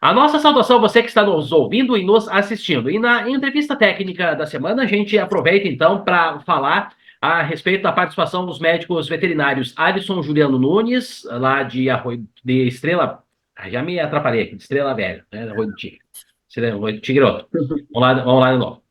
A nossa saudação a você que está nos ouvindo e nos assistindo. E na entrevista técnica da semana, a gente aproveita então para falar a respeito da participação dos médicos veterinários Alisson Juliano Nunes, lá de Arroio de Estrela. Já me atrapalhei aqui, de Estrela Velha, né? Arroio do Tigre. Arroio do Tigre, outro. Vamos lá de novo.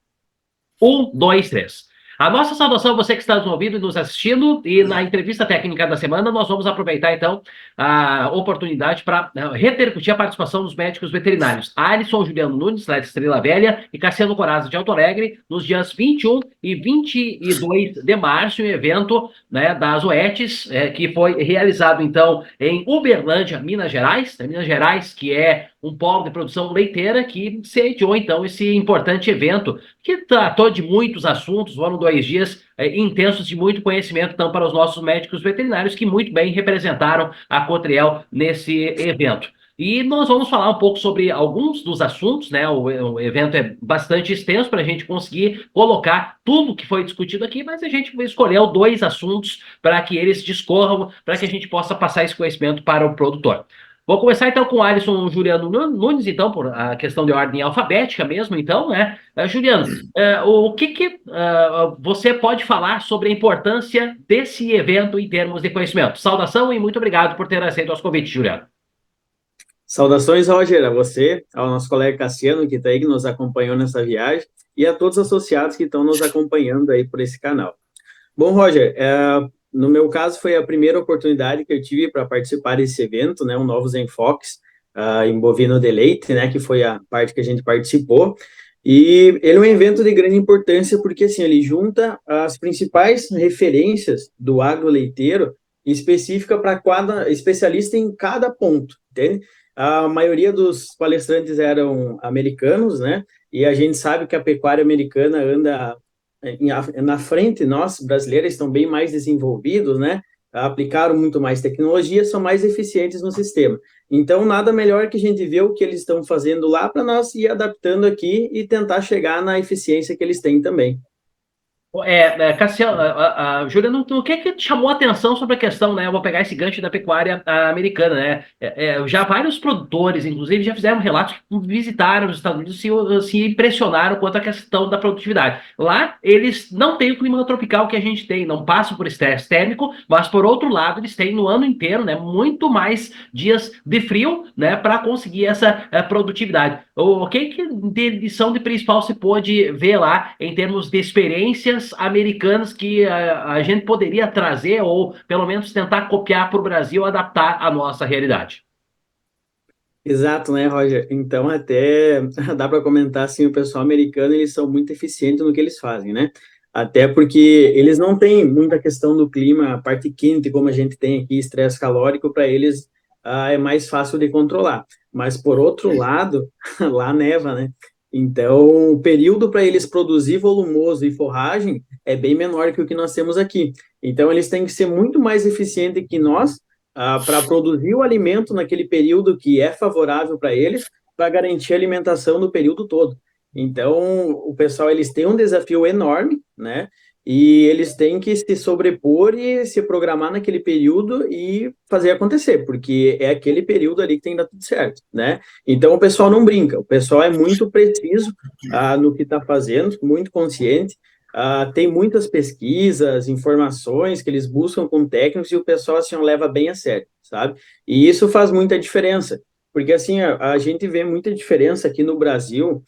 Um, dois, três. A nossa saudação a você que está nos ouvindo e nos assistindo, e na entrevista técnica da semana, nós vamos aproveitar então a oportunidade para repercutir a participação dos médicos veterinários Alisson Juliano Nunes, lá de Estrela Velha, e Cassiano Corazza, de Alto Alegre, nos dias 21 e 22 de março, em evento, né, das OETs, que foi realizado então em Uberlândia, Minas Gerais, Minas Gerais, que é um polo de produção leiteira que sediou então esse importante evento que tratou de muitos assuntos, foram 2 dias intensos de muito conhecimento, então, para os nossos médicos veterinários, que muito bem representaram a Cotriel nesse evento. E nós vamos falar um pouco sobre alguns dos assuntos, né? O evento é bastante extenso para a gente conseguir colocar tudo que foi discutido aqui, mas a gente escolheu 2 assuntos para que eles discorram, para que a gente possa passar esse conhecimento para o produtor. Vou começar então com o Alisson Juliano Nunes, então, por a questão de ordem alfabética mesmo, então, né? Juliano, o que você pode falar sobre a importância desse evento em termos de conhecimento? Saudação e muito obrigado por ter aceito o nosso convite, Juliano. Saudações, Roger, a você, ao nosso colega Cassiano, que está aí, que nos acompanhou nessa viagem, e a todos os associados que estão nos acompanhando aí por esse canal. Bom, Roger, no meu caso foi a primeira oportunidade que eu tive para participar desse evento, né, o Novos Enfoques em Bovino de Leite, né, que foi a parte que a gente participou, e ele é um evento de grande importância porque, assim, ele junta as principais referências do agroleiteiro específica para cada especialista em cada ponto, entende? A maioria dos palestrantes eram americanos, né? E a gente sabe que a pecuária americana anda na frente, nós, brasileiros, estão bem mais desenvolvidos, né? Aplicaram muito mais tecnologia, são mais eficientes no sistema. Então, nada melhor que a gente ver o que eles estão fazendo lá para nós ir adaptando aqui e tentar chegar na eficiência que eles têm também. Cassiano, Juliano, o que te chamou a atenção sobre a questão, né? Eu vou pegar esse gancho da pecuária americana, né? Já vários produtores, inclusive, já fizeram relatos que visitaram os Estados Unidos e se impressionaram quanto à questão da produtividade. Lá, eles não têm o clima tropical que a gente tem, não passam por estresse térmico, mas, por outro lado, eles têm no ano inteiro, né, muito mais dias de frio, né, para conseguir essa produtividade. O que de lição de principal se pôde ver lá em termos de experiências americanas que a gente poderia trazer ou pelo menos tentar copiar para o Brasil, adaptar à nossa realidade? Exato, né, Roger? Então, até dá para comentar assim, o pessoal americano, eles são muito eficientes no que eles fazem, né? Até porque eles não têm muita questão do clima, a parte quente, como a gente tem aqui, estresse calórico, para eles é mais fácil de controlar. Mas, por outro lado, lá neva, né? Então, o período para eles produzir volumoso e forragem é bem menor que o que nós temos aqui. Então, eles têm que ser muito mais eficientes que nós para produzir o alimento naquele período que é favorável para eles, para garantir a alimentação no período todo. Então, o pessoal, eles têm um desafio enorme, né? E eles têm que se sobrepor e se programar naquele período e fazer acontecer, porque é aquele período ali que tem que dar tudo certo, né? Então, o pessoal não brinca, o pessoal é muito preciso no que está fazendo, muito consciente, tem muitas pesquisas, informações que eles buscam com técnicos e o pessoal assim leva bem a sério, sabe? E isso faz muita diferença, porque assim a gente vê muita diferença aqui no Brasil.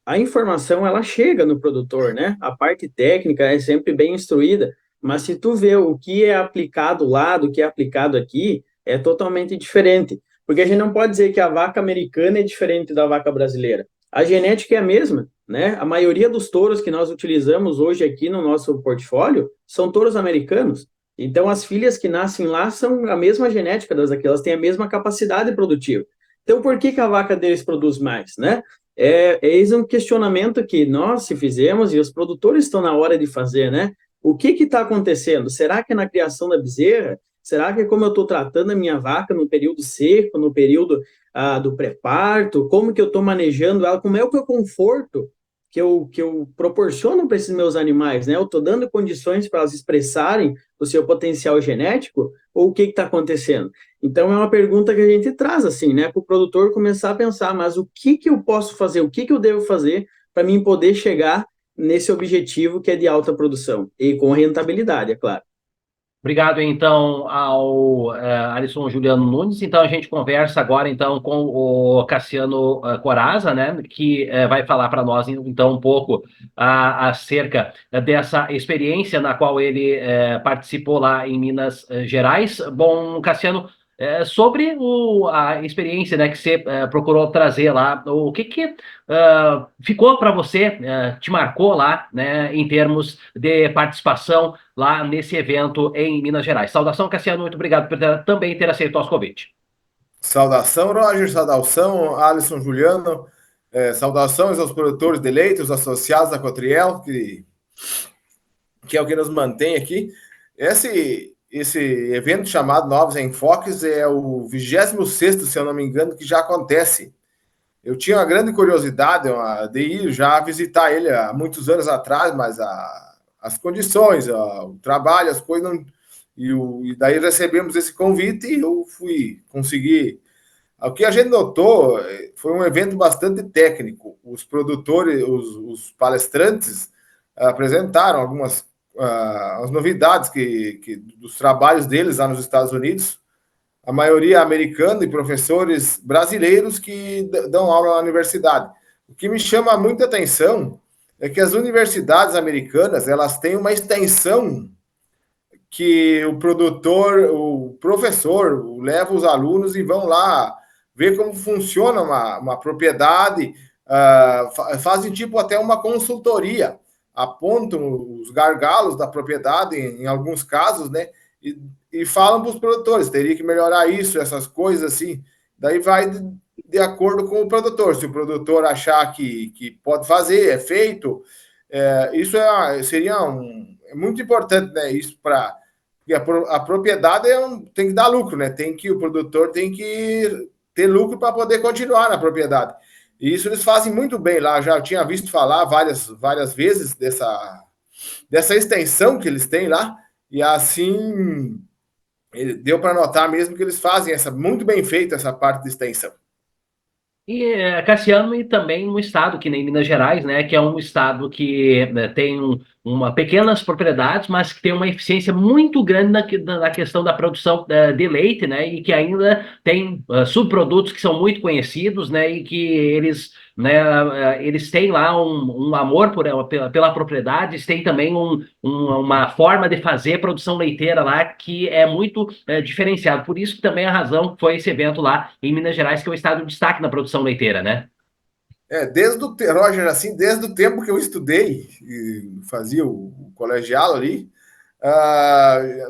A informação ela chega no produtor, né? A parte técnica é sempre bem instruída, mas se tu vê o que é aplicado lá do que é aplicado aqui, é totalmente diferente. Porque a gente não pode dizer que a vaca americana é diferente da vaca brasileira. A genética é a mesma, né? A maioria dos touros que nós utilizamos hoje aqui no nosso portfólio são touros americanos. Então, as filhas que nascem lá são a mesma genética das aqui, elas têm a mesma capacidade produtiva. Então, por que a vaca deles produz mais, né? Eis um questionamento que nós se fizemos e os produtores estão na hora de fazer, né? O que está acontecendo? Será que é na criação da bezerra? Será que é como eu estou tratando a minha vaca no período seco, no período do pré-parto? Como que eu estou manejando ela? Como é o meu conforto que eu proporciono para esses meus animais, né? Eu estou dando condições para elas expressarem o seu potencial genético, ou o que está acontecendo? Então, é uma pergunta que a gente traz, assim, né? Para o produtor começar a pensar, mas o que que eu posso fazer, o que que eu devo fazer para mim poder chegar nesse objetivo que é de alta produção e com rentabilidade, é claro. Obrigado, então, ao Alisson Juliano Nunes. Então, a gente conversa agora, então, com o Cassiano Coraza, né, que vai falar para nós, então, um pouco acerca dessa experiência na qual ele participou lá em Minas Gerais. Bom, Cassiano, sobre a experiência, né, que você procurou trazer lá, o que que ficou para você, te marcou lá, né, em termos de participação lá nesse evento em Minas Gerais. Saudação, Cassiano, muito obrigado por também ter aceito o nosso convite. Saudação, Roger, saudação, Alisson Juliano, saudações aos produtores de leite, os associados da Cotriel, que é o que nos mantém aqui. Esse evento chamado Novos Enfoques é o 26º, se eu não me engano, que já acontece. Eu tinha uma grande curiosidade de ir já visitar ele há muitos anos atrás, mas as condições, o trabalho, as coisas não. E daí recebemos esse convite e eu fui conseguir. O que a gente notou foi um evento bastante técnico. Os produtores, os palestrantes apresentaram algumas as novidades dos trabalhos deles lá nos Estados Unidos, a maioria americana e professores brasileiros que dão aula na universidade. O que me chama muita atenção é que as universidades americanas elas têm uma extensão que o produtor, o professor, leva os alunos e vão lá ver como funciona uma propriedade, fazem tipo até uma consultoria, apontam os gargalos da propriedade, em alguns casos, né? E falam para os produtores, teria que melhorar isso, essas coisas assim. Daí vai de acordo com o produtor. Se o produtor achar que pode fazer, é feito. Isso seria é muito importante, né? Isso para a propriedade tem que dar lucro, né? O produtor tem que ter lucro para poder continuar na propriedade. E isso eles fazem muito bem lá. Já tinha visto falar várias vezes dessa extensão que eles têm lá. E assim deu para notar mesmo que eles fazem muito bem feita essa parte de extensão. E Cassiano, e também um estado que nem Minas Gerais, né, que é um estado que tem uma pequenas propriedades, mas que tem uma eficiência muito grande na questão da produção de leite, né, e que ainda tem subprodutos que são muito conhecidos, né, e que eles têm lá um amor pela propriedade, eles têm também uma forma de fazer produção leiteira lá que é muito diferenciado. Por isso que também a razão foi esse evento lá em Minas Gerais, que é o estado de destaque na produção leiteira, né? Roger, assim, desde o tempo que eu estudei, fazia o colegial ali,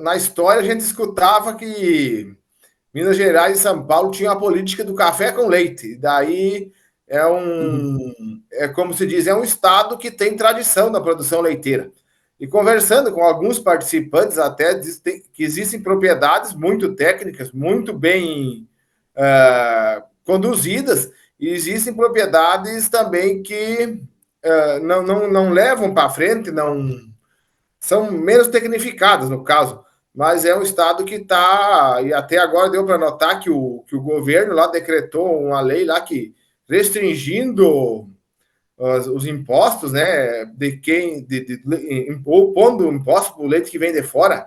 na história a gente escutava que Minas Gerais e São Paulo tinham a política do café com leite. Daí como se diz, é um estado que tem tradição na produção leiteira. E conversando com alguns participantes, até diz que existem propriedades muito técnicas, muito bem conduzidas, e existem propriedades também que não levam para frente, não são menos tecnificadas, no caso. Mas é um estado que está, e até agora deu para notar que o governo lá decretou uma lei lá que restringindo os impostos, né, pondo imposto para o leite que vem de fora,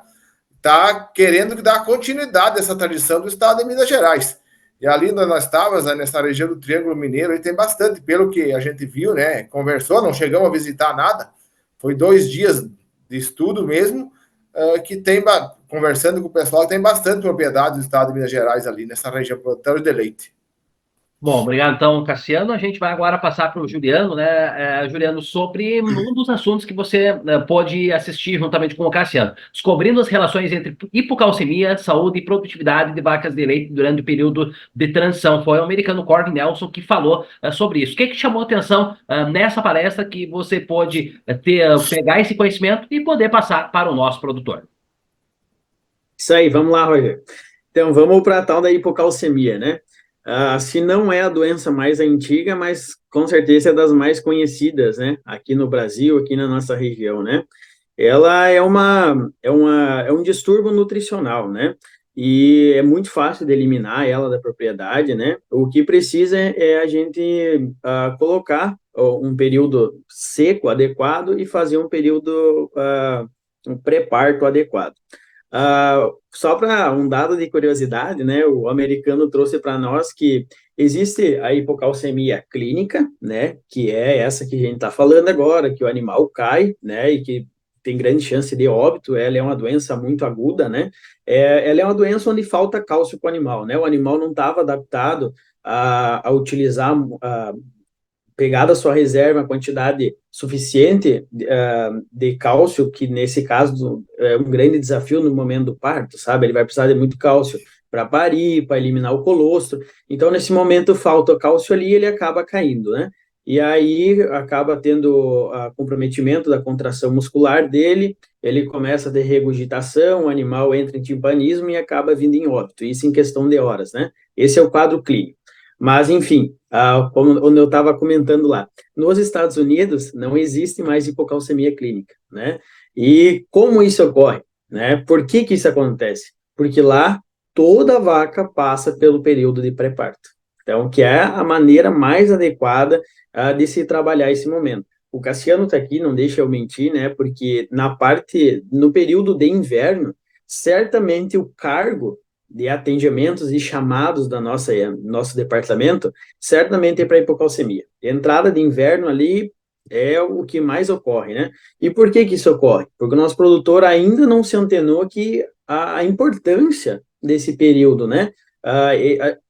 está querendo dar continuidade a essa tradição do estado de Minas Gerais. E ali onde nós estávamos, né, nessa região do Triângulo Mineiro, aí tem bastante, pelo que a gente viu, né, conversou, não chegamos a visitar nada, foi 2 dias de estudo mesmo, que tem, conversando com o pessoal, tem bastante propriedade do estado de Minas Gerais ali, nessa região produtora de leite. Bom, obrigado então, Cassiano. A gente vai agora passar para o Juliano, né? Juliano, sobre um dos assuntos que você pode assistir juntamente com o Cassiano, descobrindo as relações entre hipocalcemia, saúde e produtividade de vacas de leite durante o período de transição. Foi o americano Corvin Nelson que falou sobre isso. O que chamou a atenção nessa palestra que você pôde pegar esse conhecimento e poder passar para o nosso produtor? Isso aí, vamos lá, Roger. Então, vamos para a tal da hipocalcemia, né? Se não é a doença mais antiga, mas com certeza é das mais conhecidas, né? Aqui no Brasil, aqui na nossa região, né? Ela é um distúrbio nutricional, né? E é muito fácil de eliminar ela da propriedade, né? O que precisa é a gente colocar um período seco adequado e fazer um período um pré-parto adequado. Só para um dado de curiosidade, né? O americano trouxe para nós que existe a hipocalcemia clínica, né? Que é essa que a gente está falando agora, que o animal cai, né? E que tem grande chance de óbito. Ela é uma doença muito aguda, né? Ela é uma doença onde falta cálcio para o animal, né? O animal não estava adaptado a utilizar pegar da sua reserva a quantidade suficiente de cálcio, que nesse caso é um grande desafio no momento do parto, sabe? Ele vai precisar de muito cálcio para parir, para eliminar o colostro. Então, nesse momento, falta cálcio ali e ele acaba caindo, né? E aí acaba tendo comprometimento da contração muscular dele, ele começa a ter regurgitação, o animal entra em timpanismo e acaba vindo em óbito, isso em questão de horas, né? Esse é o quadro clínico. Mas, enfim, como eu estava comentando lá, nos Estados Unidos não existe mais hipocalcemia clínica, né? E como isso ocorre, né? Por que que isso acontece? Porque lá toda vaca passa pelo período de pré-parto. Então, que é a maneira mais adequada de se trabalhar esse momento. O Cassiano está aqui, não deixa eu mentir, né? Porque no período de inverno, certamente o cargo de atendimentos e chamados da nosso departamento, certamente é para hipocalcemia. Entrada de inverno ali é o que mais ocorre, né? E por que que isso ocorre? Porque o nosso produtor ainda não se antenou que a importância desse período, né?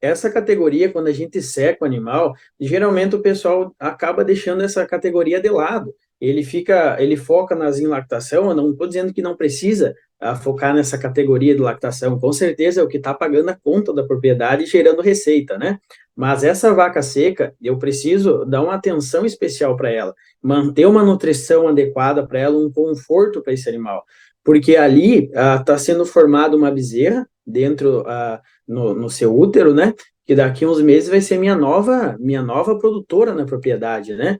Essa categoria, quando a gente seca o animal, geralmente o pessoal acaba deixando essa categoria de lado. Ele foca nas lactação. Eu não estou dizendo que não precisa focar nessa categoria de lactação, com certeza é o que está pagando a conta da propriedade e gerando receita, né? Mas essa vaca seca, eu preciso dar uma atenção especial para ela, manter uma nutrição adequada para ela, um conforto para esse animal, porque ali está sendo formada uma bezerra dentro no seu útero, né? Que daqui a uns meses vai ser minha nova produtora na propriedade, né?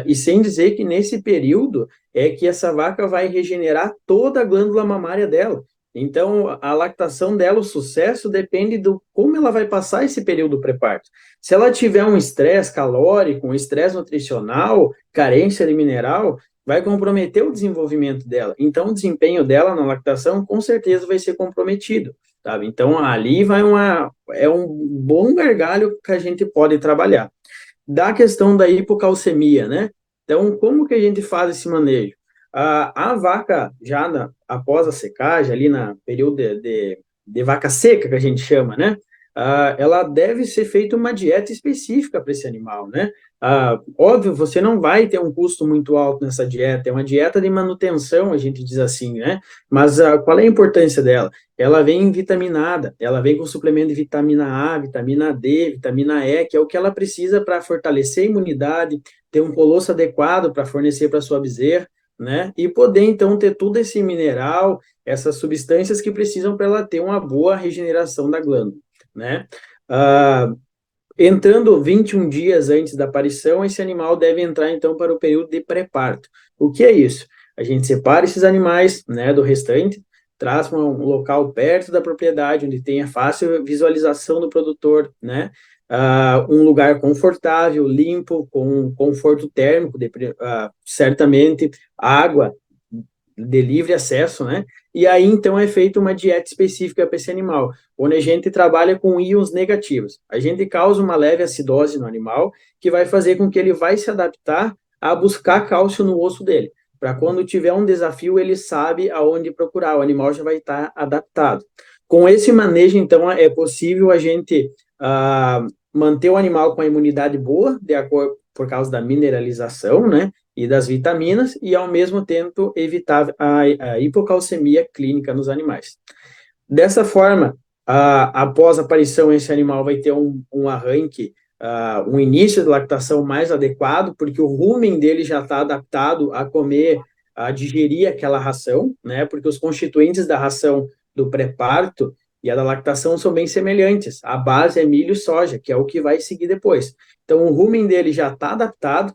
E sem dizer que nesse período é que essa vaca vai regenerar toda a glândula mamária dela. Então, a lactação dela, o sucesso, depende do como ela vai passar esse período pré-parto. Se ela tiver um estresse calórico, um estresse nutricional, carência de mineral, vai comprometer o desenvolvimento dela. Então, o desempenho dela na lactação, com certeza, vai ser comprometido. Sabe? Então, ali é um bom gargalho que a gente pode trabalhar. Da questão da hipocalcemia, né? Então, como que a gente faz esse manejo? A vaca, após a secagem, ali na período de vaca seca, que a gente chama, né? Ela deve ser feita uma dieta específica para esse animal, né? Óbvio, você não vai ter um custo muito alto nessa dieta, é uma dieta de manutenção, a gente diz assim, né? Mas qual é a importância dela? Ela vem vitaminada, ela vem com suplemento de vitamina A, vitamina D, vitamina E, que é o que ela precisa para fortalecer a imunidade, ter um colosso adequado para fornecer para sua bezerra, né? E poder, então, ter todo esse mineral, essas substâncias que precisam para ela ter uma boa regeneração da glândula, né? Entrando 21 dias antes da aparição, esse animal deve entrar, então, para o período de pré-parto. O que é isso? A gente separa esses animais, né, do restante, traz para um local perto da propriedade, onde tenha fácil visualização do produtor, né? Um lugar confortável, limpo, com conforto térmico, certamente, água de livre acesso, né? E aí, então, é feita uma dieta específica para esse animal, onde a gente trabalha com íons negativos. A gente causa uma leve acidose no animal, que vai fazer com que ele vai se adaptar a buscar cálcio no osso dele. Para quando tiver um desafio, ele sabe aonde procurar, o animal já vai estar adaptado. Com esse manejo, então, é possível a gente manter o animal com a imunidade boa, de acordo por causa da mineralização, né? E das vitaminas, e ao mesmo tempo evitar a hipocalcemia clínica nos animais. Dessa forma, após a aparição, esse animal vai ter um arranque, um início de lactação mais adequado, porque o rumen dele já está adaptado a comer, a digerir aquela ração, né? Porque os constituintes da ração do pré-parto, e a da lactação são bem semelhantes. A base é milho e soja, que é o que vai seguir depois. Então, o rumen dele já está adaptado,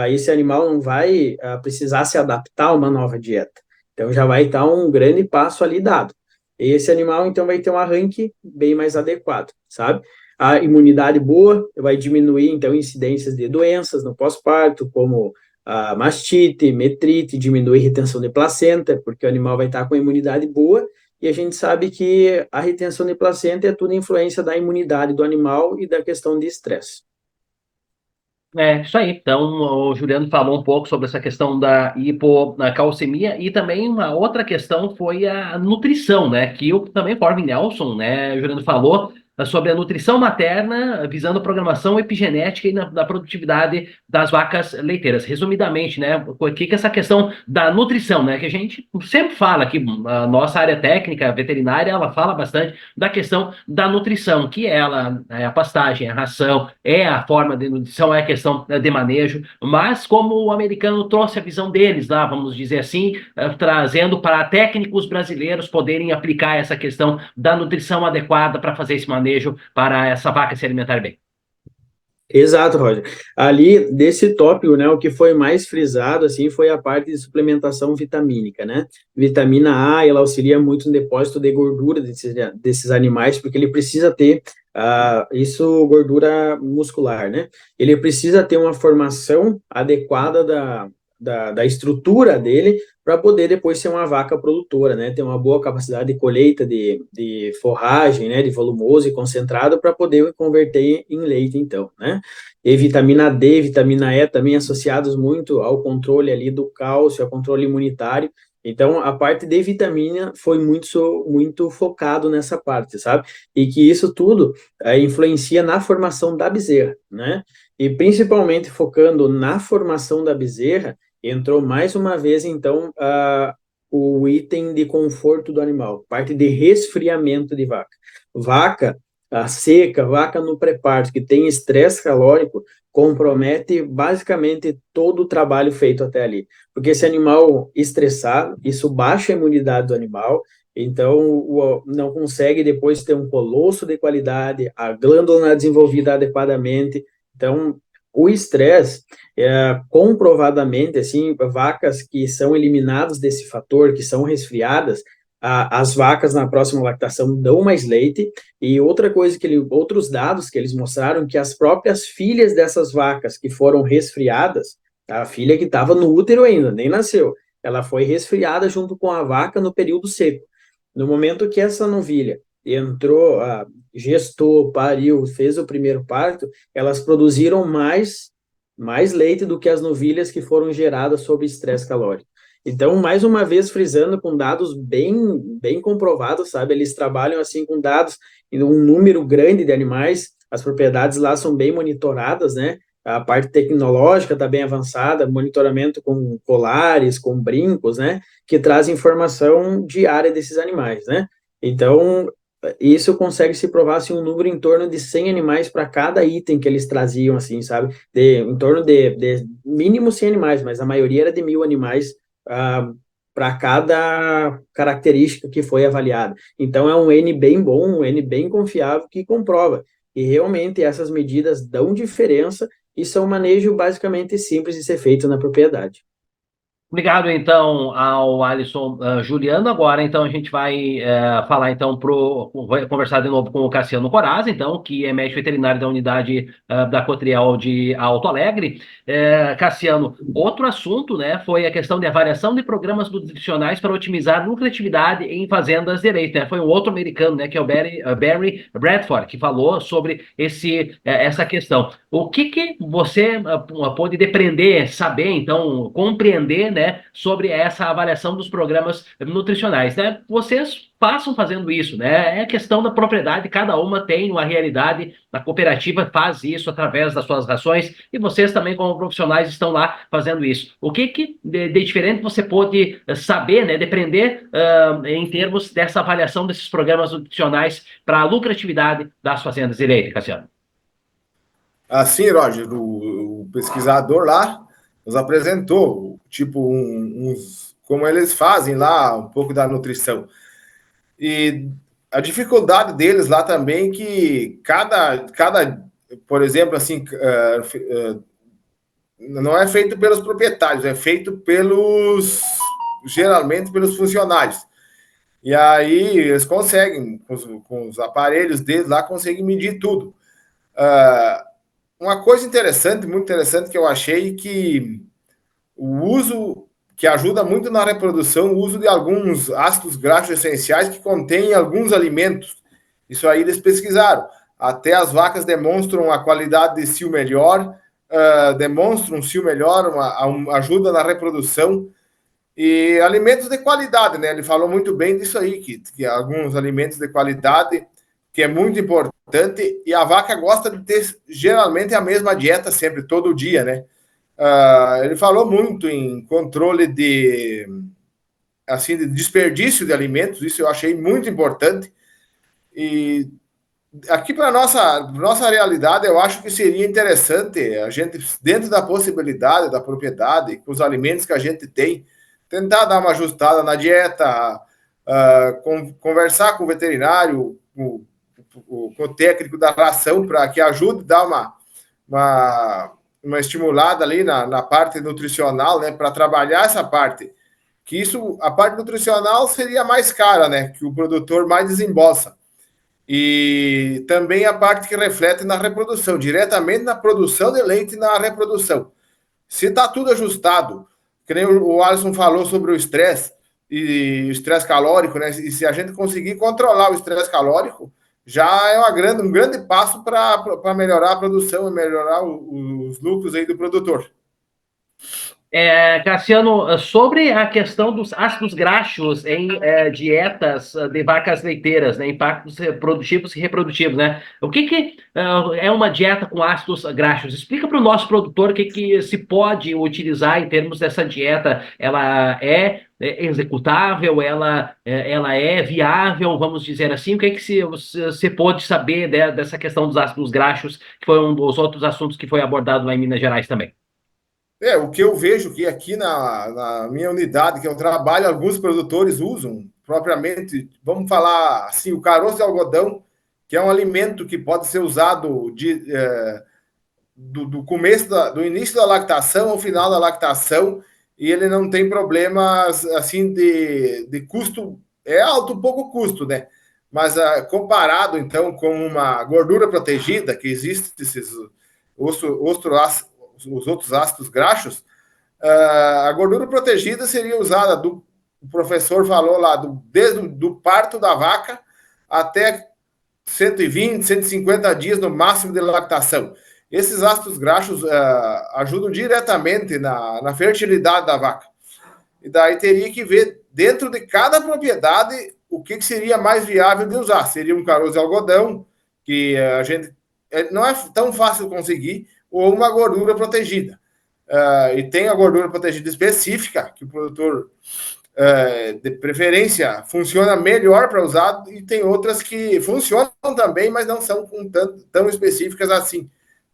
esse animal não vai precisar se adaptar a uma nova dieta. Então, já vai estar um grande passo ali dado. Esse animal, então, vai ter um arranque bem mais adequado, sabe? A imunidade boa vai diminuir, então, incidências de doenças no pós-parto, como a mastite, metrite, diminuir retenção de placenta, porque o animal vai estar com a imunidade boa, e a gente sabe que a retenção de placenta é tudo influência da imunidade do animal e da questão de estresse. É, isso aí. Então, o Juliano falou um pouco sobre essa questão da hipocalcemia e também uma outra questão foi a nutrição, né? Que o também Corvin Nelson, né, o Juliano falou sobre a nutrição materna visando a programação epigenética e da produtividade das vacas leiteiras. Resumidamente, né? O que é essa questão da nutrição, né? Que a gente sempre fala aqui, a nossa área técnica, veterinária, ela fala bastante da questão da nutrição, que ela é a pastagem, a ração, é a forma de nutrição, é a questão de manejo, mas como o americano trouxe a visão deles lá, vamos dizer assim, trazendo para técnicos brasileiros poderem aplicar essa questão da nutrição adequada para fazer esse manejo para essa vaca se alimentar bem. Exato, Roger. Ali, desse tópico, né, o que foi mais frisado, assim, foi a parte de suplementação vitamínica, né? Vitamina A, ela auxilia muito no depósito de gordura desses animais, porque ele precisa ter, isso, gordura muscular, né? Ele precisa ter uma formação adequada da estrutura dele para poder depois ser uma vaca produtora, né? Ter uma boa capacidade de colheita de forragem, né? De volumoso e concentrado para poder converter em leite, então, né? E vitamina D, vitamina E também associados muito ao controle ali do cálcio, ao controle imunitário. Então, a parte de vitamina foi muito focado nessa parte, sabe? E que isso tudo influencia na formação da bezerra, né? E principalmente focando na formação da bezerra, entrou mais uma vez, então, o item de conforto do animal, parte de resfriamento de vaca. Vaca seca, vaca no pré-parto, que tem estresse calórico, compromete basicamente todo o trabalho feito até ali. Porque esse animal estressado, isso baixa a imunidade do animal, então não consegue depois ter um colosso de qualidade, a glândula não é desenvolvida adequadamente. Então, o estresse, comprovadamente, assim, vacas que são eliminadas desse fator, que são resfriadas, as vacas na próxima lactação dão mais leite. E outra coisa outros dados que eles mostraram, que as próprias filhas dessas vacas que foram resfriadas, a filha que estava no útero ainda, nem nasceu, ela foi resfriada junto com a vaca no período seco. No momento que essa novilha entrou, gestou, pariu, fez o primeiro parto, elas produziram mais leite do que as novilhas que foram geradas sob estresse calórico. Então, mais uma vez, frisando com dados bem comprovados, sabe? Eles trabalham assim com dados em um número grande de animais, as propriedades lá são bem monitoradas, né? A parte tecnológica está bem avançada, monitoramento com colares, com brincos, né? Que traz informação diária desses animais, né? Então, isso consegue se provar assim, um número em torno de 100 animais para cada item que eles traziam, assim, sabe? Em torno de mínimo 100 animais, mas a maioria era de 1.000 animais para cada característica que foi avaliada. Então, é um N bem bom, um N bem confiável que comprova. E realmente essas medidas dão diferença e são um manejo basicamente simples de ser feito na propriedade. Obrigado, então, ao Alisson Juliano. Agora, então, a gente vai falar, então, vai conversar de novo com o Cassiano Coraz, então, que é médico veterinário da unidade da Cotriel de Alto Alegre. Cassiano, outro assunto, né, foi a questão de avaliação de programas nutricionais para otimizar a lucratividade em fazendas de leite, né? Foi um outro americano, né, que é o Barry Bradford, que falou sobre essa questão. O que você pôde depreender, saber, então, compreender, né, sobre essa avaliação dos programas nutricionais, né? Vocês passam fazendo isso, né? É questão da propriedade, cada uma tem uma realidade, a cooperativa faz isso através das suas rações e vocês também, como profissionais, estão lá fazendo isso. O que de diferente você pôde saber, né, depreender em termos dessa avaliação desses programas nutricionais para a lucratividade das fazendas de leite, Cassiano? Assim, Roger, o pesquisador lá nos apresentou, tipo, como eles fazem lá, um pouco da nutrição. E a dificuldade deles lá também que por exemplo, assim, não é feito pelos proprietários, é feito geralmente pelos funcionários. E aí eles conseguem, com os aparelhos deles lá, conseguem medir tudo. Uma coisa interessante, muito interessante, que eu achei que o uso, que ajuda muito na reprodução, o uso de alguns ácidos graxos essenciais que contêm alguns alimentos. Isso aí eles pesquisaram. Até as vacas demonstram a qualidade de cio melhor, demonstram um cio melhor, uma ajuda na reprodução. E alimentos de qualidade, né? Ele falou muito bem disso aí, que alguns alimentos de qualidade, que é muito importante, e a vaca gosta de ter geralmente a mesma dieta sempre, todo dia, né? Ele falou muito em controle de desperdício de alimentos, isso eu achei muito importante. E aqui para nossa realidade, eu acho que seria interessante a gente, dentro da possibilidade da propriedade, com os alimentos que a gente tem, tentar dar uma ajustada na dieta, conversar com o veterinário, com o técnico da ração, para que ajude a dar uma estimulada ali na parte nutricional, né, para trabalhar essa parte. Que a parte nutricional seria mais cara, né, que o produtor mais desembolsa. E também a parte que reflete na reprodução, diretamente na produção de leite e na reprodução. Se está tudo ajustado, que nem o Alisson falou sobre o estresse e o estresse calórico, né? E se a gente conseguir controlar o estresse calórico, já é um grande passo para melhorar a produção e melhorar os lucros aí do produtor. Cassiano, sobre a questão dos ácidos graxos em dietas de vacas leiteiras, né, impactos produtivos e reprodutivos, né? O que é uma dieta com ácidos graxos? Explica para o nosso produtor o que se pode utilizar em termos dessa dieta. Ela é executável? Ela é viável, vamos dizer assim? O que você pode saber dessa questão dos ácidos graxos, que foi um dos outros assuntos que foi abordado lá em Minas Gerais também? O que eu vejo que aqui na minha unidade, que eu trabalho, alguns produtores usam propriamente, vamos falar assim, o caroço de algodão, que é um alimento que pode ser usado do começo, do início da lactação ao final da lactação, e ele não tem problemas assim de custo, é alto um pouco o custo, né? Mas comparado então com uma gordura protegida, que existe os outros ácidos graxos, a gordura protegida seria usada, o professor falou lá, desde o parto da vaca até 120, 150 dias no máximo de lactação. Esses ácidos graxos ajudam diretamente na fertilidade da vaca. E daí teria que ver dentro de cada propriedade o que seria mais viável de usar. Seria um caroço de algodão, que a gente não é tão fácil conseguir, ou uma gordura protegida. E tem a gordura protegida específica, que o produtor, de preferência, funciona melhor para usar, e tem outras que funcionam também, mas não são tão específicas assim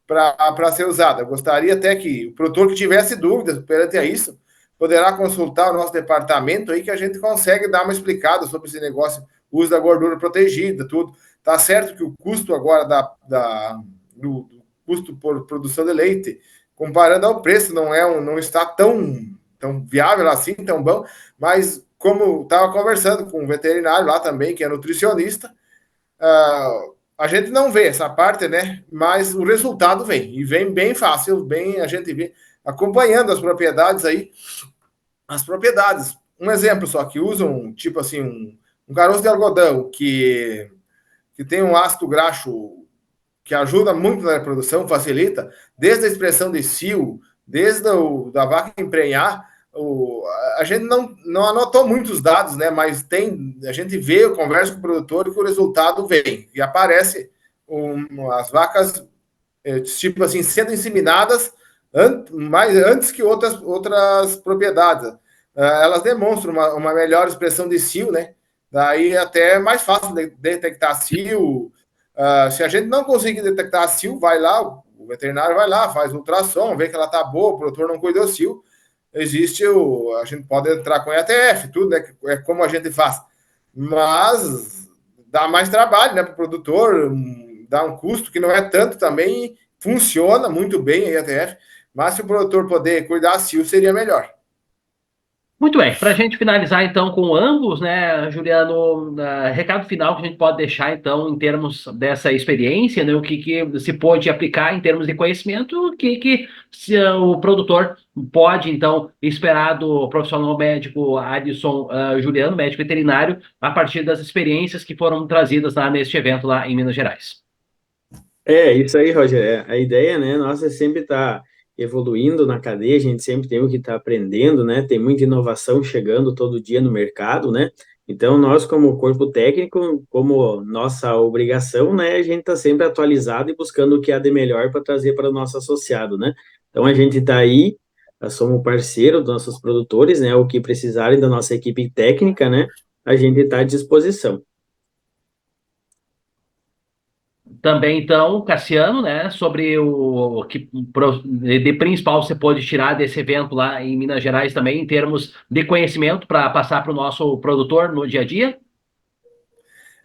para ser usada. Eu gostaria até que o produtor que tivesse dúvidas perante a isso, poderá consultar o nosso departamento aí, que a gente consegue dar uma explicada sobre esse negócio, uso da gordura protegida, tudo. Tá certo que o custo agora do custo por produção de leite, comparando ao preço, não está tão viável assim, tão bom, mas como estava conversando com um veterinário lá também, que é nutricionista, a gente não vê essa parte, né? Mas o resultado vem, e vem bem fácil, a gente vê acompanhando as propriedades aí, as propriedades. Um exemplo só, que usam, tipo assim, um caroço de algodão que tem um ácido graxo que ajuda muito na reprodução, facilita, desde a expressão de cio, desde da vaca emprenhar, a gente não anotou muitos dados, né? Mas a gente vê, conversa com o produtor e que o resultado vem. E aparece as vacas, tipo assim, sendo inseminadas antes que outras propriedades. Elas demonstram uma melhor expressão de cio, né? Daí até é mais fácil de detectar cio. Se a gente não conseguir detectar a cio, o veterinário vai lá, faz ultrassom, vê que ela está boa, o produtor não cuidou do cio. A gente pode entrar com ETF, tudo, né? É como a gente faz. Mas dá mais trabalho, né, para o produtor, dá um custo que não é tanto também, funciona muito bem a IATF, mas se o produtor poder cuidar cio, seria melhor. Muito bem, para a gente finalizar então com ambos, né, Juliano, recado final que a gente pode deixar então em termos dessa experiência, né, o que se pode aplicar em termos de conhecimento, o que se, o produtor pode então esperar do profissional médico Adson Juliano, médico veterinário, a partir das experiências que foram trazidas lá neste evento lá em Minas Gerais. É, isso aí, Roger. A ideia, né, nossa é sempre estar evoluindo na cadeia, a gente sempre tem o que estar aprendendo, né? Tem muita inovação chegando todo dia no mercado, né? Então, nós, como corpo técnico, como nossa obrigação, né, a gente está sempre atualizado e buscando o que há de melhor para trazer para o nosso associado, né? Então, a gente está aí, nós somos parceiro dos nossos produtores, né? O que precisarem da nossa equipe técnica, né? A gente está à disposição. Também, então, Cassiano, né, sobre o que de principal você pode tirar desse evento lá em Minas Gerais também, em termos de conhecimento, para passar para o nosso produtor no dia a dia.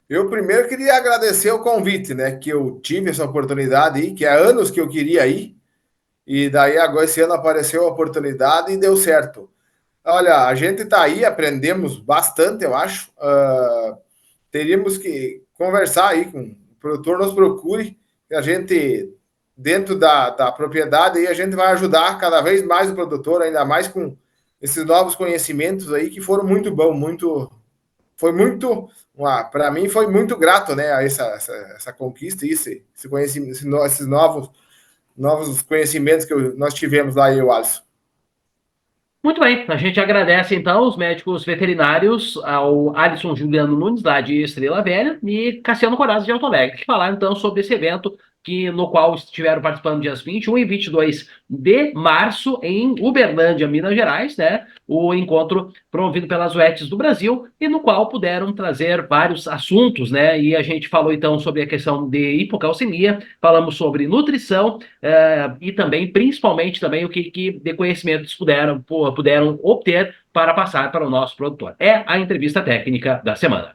Eu primeiro queria agradecer o convite, né, que eu tive essa oportunidade aí, que há anos que eu queria ir, e daí agora esse ano apareceu a oportunidade e deu certo. Olha, a gente está aí, aprendemos bastante, eu acho. Teríamos que conversar aí com o produtor, nos procure, que a gente, dentro da propriedade, aí a gente vai ajudar cada vez mais o produtor, ainda mais com esses novos conhecimentos aí, que foram muito bom, foi muito, para mim foi muito grato, né, a essa conquista, esse conhecimento, esses novos conhecimentos que nós tivemos lá, eu e o Alisson. Muito bem, a gente agradece então os médicos veterinários, ao Alisson Juliano Nunes, lá de Estrela Velha, e Cassiano Corazza de Alto Alegre, que falaram então sobre esse evento no qual estiveram participando dias 21 e 22 de março em Uberlândia, Minas Gerais, né? O encontro promovido pelas UETs do Brasil, e no qual puderam trazer vários assuntos, né? E a gente falou então sobre a questão de hipocalcemia, falamos sobre nutrição, e também, principalmente, também o que de conhecimentos puderam obter para passar para o nosso produtor. É a entrevista técnica da semana.